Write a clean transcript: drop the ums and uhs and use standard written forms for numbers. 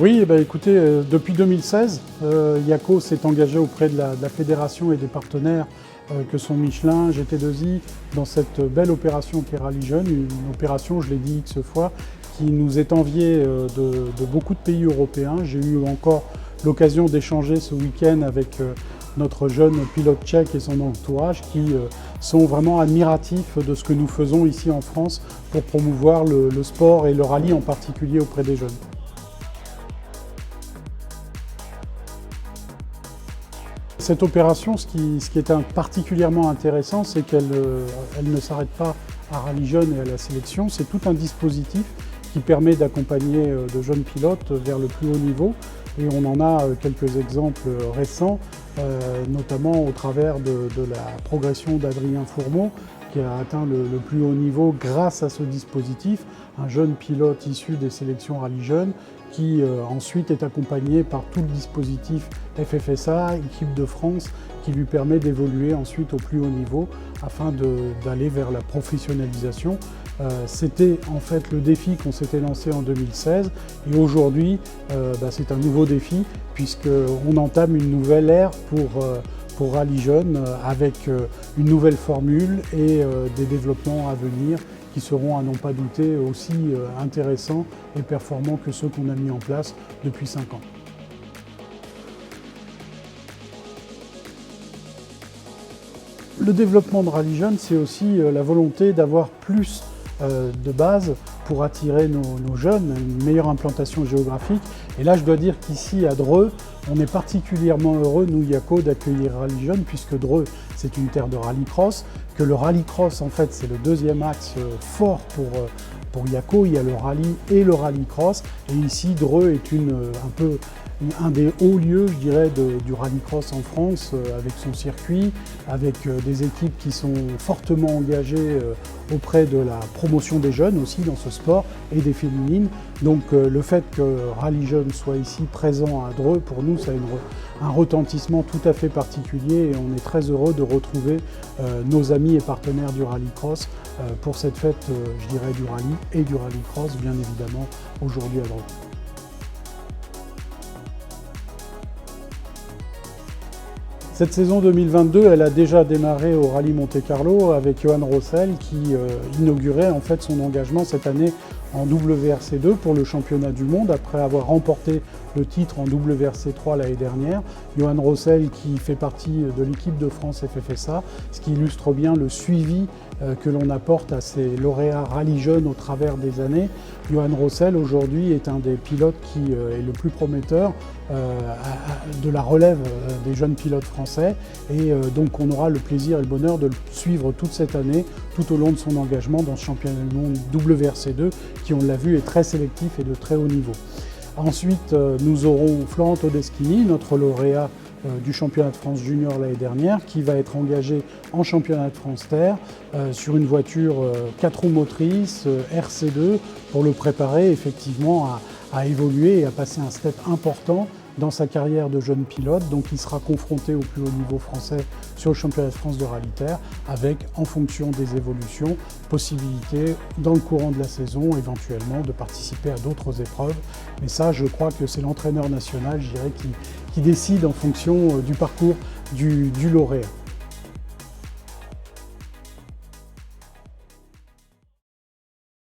Oui, eh ben, écoutez, depuis 2016, Yako s'est engagé auprès de la fédération et des partenaires que sont Michelin, GT2I, dans cette belle opération qui est Rallye Jeune, une opération, je l'ai dit X fois, qui nous est enviée de beaucoup de pays européens. J'ai eu encore l'occasion d'échanger ce week-end avec notre jeune pilote tchèque et son entourage qui sont vraiment admiratifs de ce que nous faisons ici en France pour promouvoir le sport et le rallye en particulier auprès des jeunes. Cette opération, ce qui est particulièrement intéressant, c'est qu'elle ne s'arrête pas à Rallye Jeune et à la sélection. C'est tout un dispositif qui permet d'accompagner de jeunes pilotes vers le plus haut niveau. Et on en a quelques exemples récents, notamment au travers de la progression d'Adrien Fourmeau, qui a atteint le plus haut niveau grâce à ce dispositif. Un jeune pilote issu des sélections Rallye Jeune qui ensuite est accompagné par tout le dispositif FFSA, équipe de France, qui lui permet d'évoluer ensuite au plus haut niveau afin d'aller vers la professionnalisation. C'était en fait le défi qu'on s'était lancé en 2016 et aujourd'hui c'est un nouveau défi puisqu'on entame une nouvelle ère pour Rallye Jeune avec une nouvelle formule et des développements à venir qui seront à n'en pas douter aussi intéressants et performants que ceux qu'on a mis en place depuis 5 ans. Le développement de Rallye Jeune, c'est aussi la volonté d'avoir plus de base pour attirer nos jeunes, une meilleure implantation géographique. Et là, je dois dire qu'ici, à Dreux, on est particulièrement heureux, nous, Yako, d'accueillir Rallye Jeune, puisque Dreux, c'est une terre de rallycross, que le rallycross, en fait, c'est le deuxième axe fort pour Yako. Il y a le rallye et le rallycross. Et ici, Dreux est un des hauts lieux, je dirais, du rallycross en France, avec son circuit, avec des équipes qui sont fortement engagées auprès de la promotion des jeunes aussi dans ce sport et des féminines. Donc le fait que Rallye Jeune soit ici présent à Dreux, pour nous, ça a un retentissement tout à fait particulier et on est très heureux de retrouver nos amis et partenaires du rallycross pour cette fête, je dirais, du rallye et du rallycross, bien évidemment, aujourd'hui à Dreux. Cette saison 2022, elle a déjà démarré au Rallye Monte-Carlo avec Johan Rossel qui inaugurait en fait son engagement cette année en WRC2 pour le championnat du monde après avoir remporté le titre en WRC3 l'année dernière. Johan Rossel qui fait partie de l'équipe de France FFSA, ce qui illustre bien le suivi que l'on apporte à ces lauréats Rallye Jeunes au travers des années. Johan Rossel aujourd'hui est un des pilotes qui est le plus prometteur de la relève des jeunes pilotes français et donc on aura le plaisir et le bonheur de le suivre toute cette année, tout au long de son engagement dans ce championnat du monde WRC2 qui, on l'a vu, est très sélectif et de très haut niveau. Ensuite, nous aurons Florent Todeschini, notre lauréat du championnat de France junior l'année dernière, qui va être engagé en championnat de France Terre sur une voiture 4 roues motrices RC2 pour le préparer effectivement à évoluer et à passer un step important dans sa carrière de jeune pilote. Donc il sera confronté au plus haut niveau français sur le championnat de France de rallye terre avec, en fonction des évolutions, possibilité dans le courant de la saison éventuellement de participer à d'autres épreuves. Mais ça, je crois que c'est l'entraîneur national, je dirais, qui décide en fonction du parcours du lauréat.